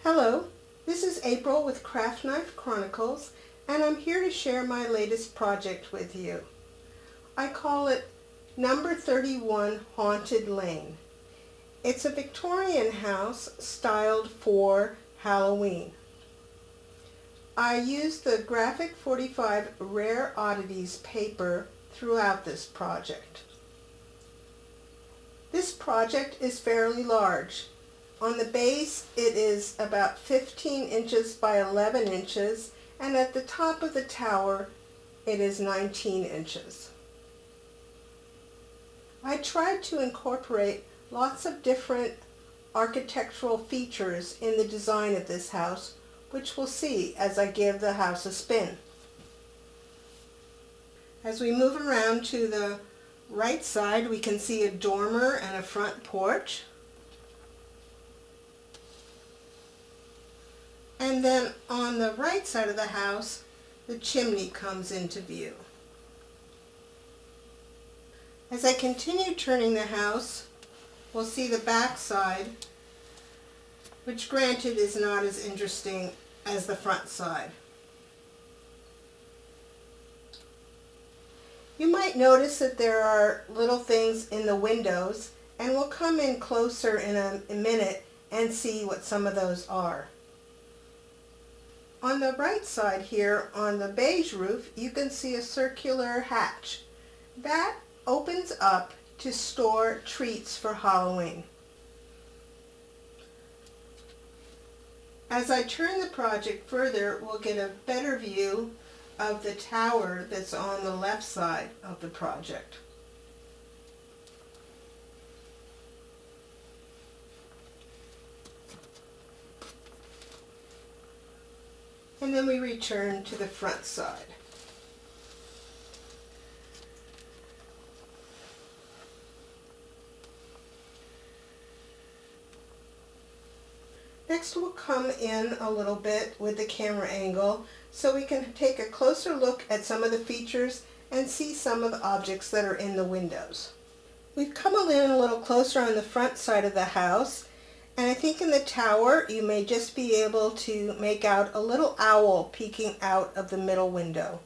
Hello, this is April with Craft Knife Chronicles, and I'm here to share my latest project with you. I call it Number 31 Haunted Lane. It's a Victorian house styled for Halloween. I used the Graphic 45 Rare Oddities paper throughout this project. This project is fairly large. On the base it is about 15 inches by 11 inches, and at the top of the tower it is 19 inches. I tried to incorporate lots of different architectural features in the design of this house, which we'll see as I give the house a spin. As we move around to the right side, we can see a dormer and a front porch. And then on the right side of the house, the chimney comes into view. As I continue turning the house, we'll see the back side, which granted is not as interesting as the front side. You might notice that there are little things in the windows, and we'll come in closer in a minute and see what some of those are. On the right side here, on the beige roof, you can see a circular hatch. That opens up to store treats for Halloween. As I turn the project further, we'll get a better view of the tower that's on the left side of the project. And then we return to the front side. Next we'll come in a little bit with the camera angle so we can take a closer look at some of the features and see some of the objects that are in the windows. We've come in a little closer on the front side of the house, and I think in the tower you may just be able to make out a little owl peeking out of the middle window.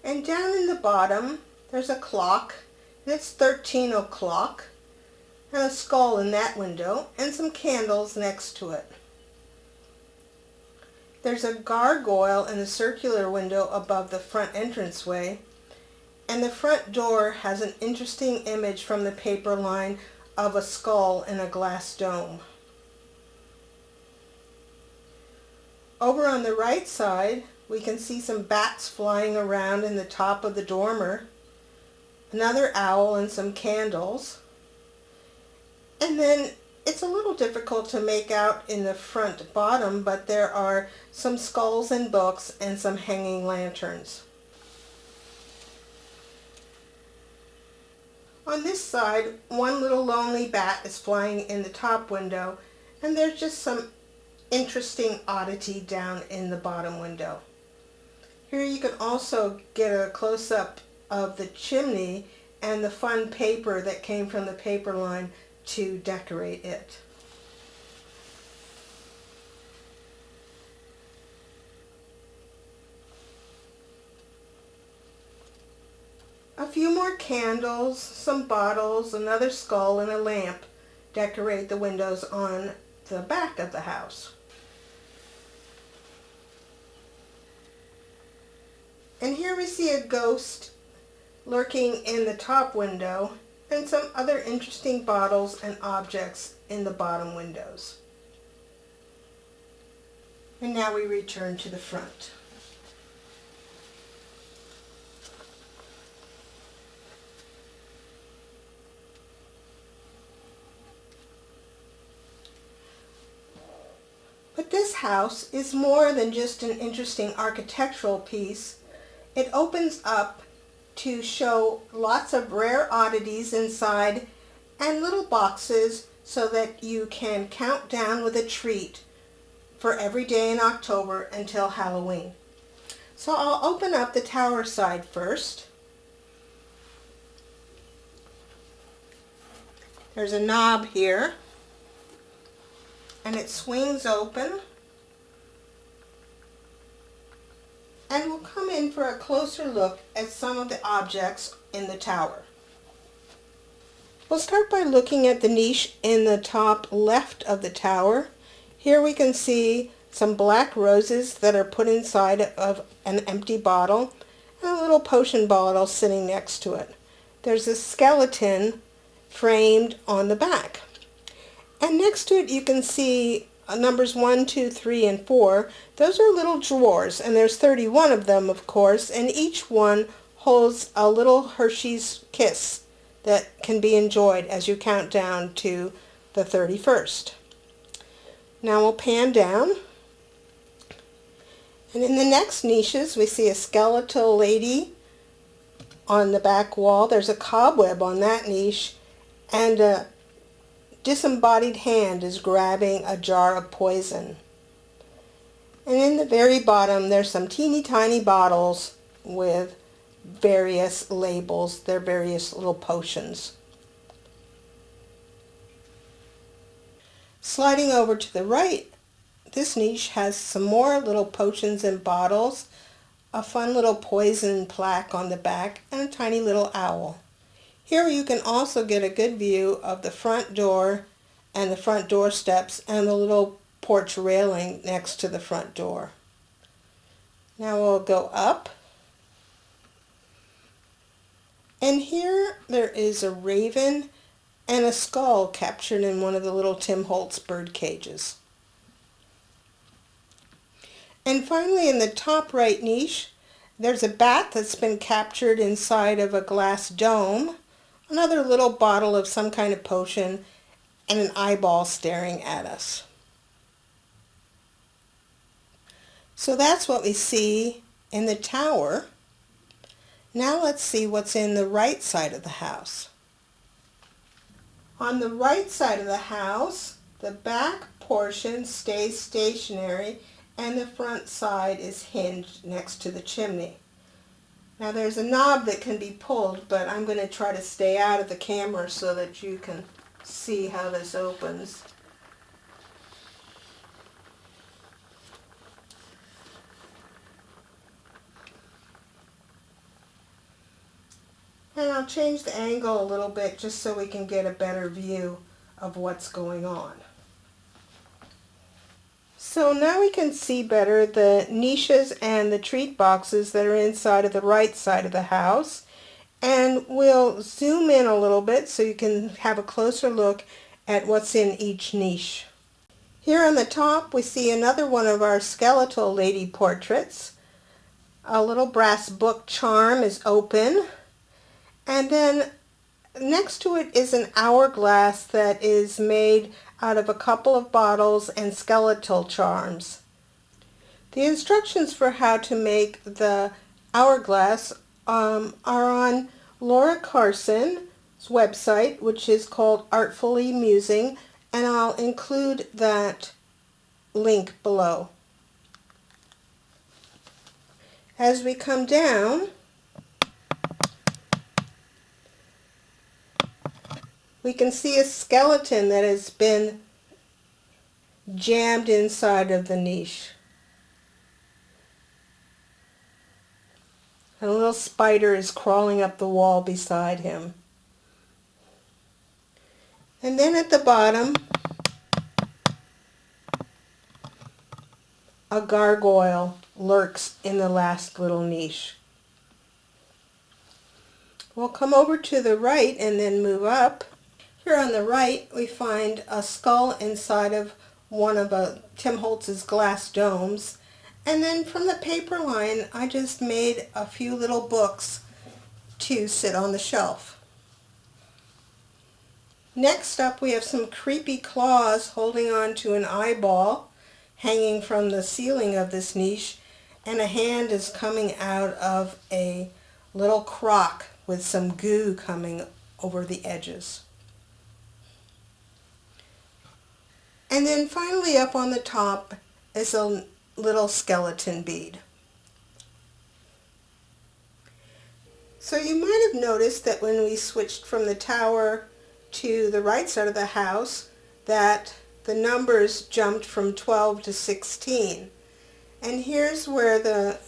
And down in the bottom there's a clock, and it's 13 o'clock, and a skull in that window, and some candles next to it. There's a gargoyle in the circular window above the front entranceway, and the front door has an interesting image from the paper line of a skull in a glass dome. Over on the right side, we can see some bats flying around in the top of the dormer, another owl and some candles. And then it's a little difficult to make out in the front bottom, but there are some skulls and books and some hanging lanterns. On this side, one little lonely bat is flying in the top window, and there's just some interesting oddity down in the bottom window. Here you can also get a close-up of the chimney and the fun paper that came from the paper line to decorate it. A few more candles, some bottles, another skull, and a lamp decorate the windows on the back of the house. And here we see a ghost lurking in the top window, and some other interesting bottles and objects in the bottom windows. And now we return to the front. But this house is more than just an interesting architectural piece. It opens up to show lots of rare oddities inside and little boxes so that you can count down with a treat for every day in October until Halloween. So I'll open up the tower side first. There's a knob here, and it swings open. And we'll come in for a closer look at some of the objects in the tower. We'll start by looking at the niche in the top left of the tower. Here we can see some black roses that are put inside of an empty bottle and a little potion bottle sitting next to it. There's a skeleton framed on the back. And next to it you can see numbers 1, 2, 3, and 4. Those are little drawers, and there's 31 of them, of course, and each one holds a little Hershey's Kiss that can be enjoyed as you count down to the 31st. Now we'll pan down, and in the next niches we see a skeletal lady on the back wall. There's a cobweb on that niche, and a disembodied hand is grabbing a jar of poison. And in the very bottom there's some teeny tiny bottles with various labels. They're various little potions. Sliding over to the right, this niche has some more little potions and bottles, a fun little poison plaque on the back, and a tiny little owl. Here you can also get a good view of the front door and the front door steps and the little porch railing next to the front door. Now we'll go up. And here there is a raven and a skull captured in one of the little Tim Holtz bird cages. And finally in the top right niche, there's a bat that's been captured inside of a glass dome, another little bottle of some kind of potion, and an eyeball staring at us. So that's what we see in the tower. Now let's see what's in the right side of the house. On the right side of the house, the back portion stays stationary and the front side is hinged next to the chimney. Now there's a knob that can be pulled, but I'm going to try to stay out of the camera so that you can see how this opens. And I'll change the angle a little bit just so we can get a better view of what's going on. So now we can see better the niches and the treat boxes that are inside of the right side of the house. And we'll zoom in a little bit so you can have a closer look at what's in each niche. Here on the top we see another one of our skeletal lady portraits. A little brass book charm is open. And then next to it is an hourglass that is made out of a couple of bottles and skeletal charms. The instructions for how to make the hourglass are on Laura Carson's website, which is called Artfully Musing, and I'll include that link below. As we come down, we can see a skeleton that has been jammed inside of the niche. And a little spider is crawling up the wall beside him. And then at the bottom, a gargoyle lurks in the last little niche. We'll come over to the right and then move up. Here on the right we find a skull inside of one of Tim Holtz's glass domes. And then from the paper line I just made a few little books to sit on the shelf. Next up we have some creepy claws holding on to an eyeball hanging from the ceiling of this niche, and a hand is coming out of a little crock with some goo coming over the edges. And then finally up on the top is a little skeleton bead. So you might have noticed that when we switched from the tower to the right side of the house that the numbers jumped from 12 to 16. And here's where the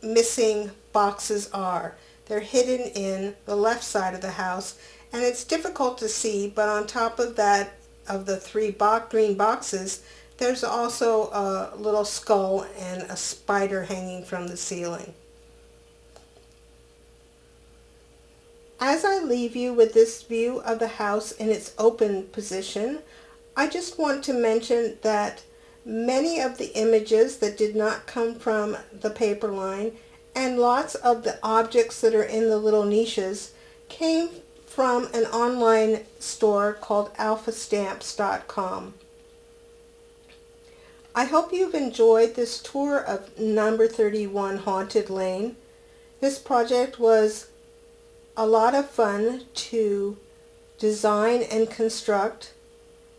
missing boxes are. They're hidden in the left side of the house, and it's difficult to see, but on top of that, of the three green boxes, there's also a little skull and a spider hanging from the ceiling. As I leave you with this view of the house in its open position, I just want to mention that many of the images that did not come from the paper line and lots of the objects that are in the little niches came from an online store called alphastamps.com. I hope you've enjoyed this tour of number 31 Haunted Lane. This project was a lot of fun to design and construct,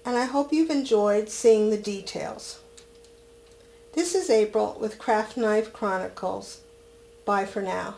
and I hope you've enjoyed seeing the details. This is April with Craft Knife Chronicles. Bye for now.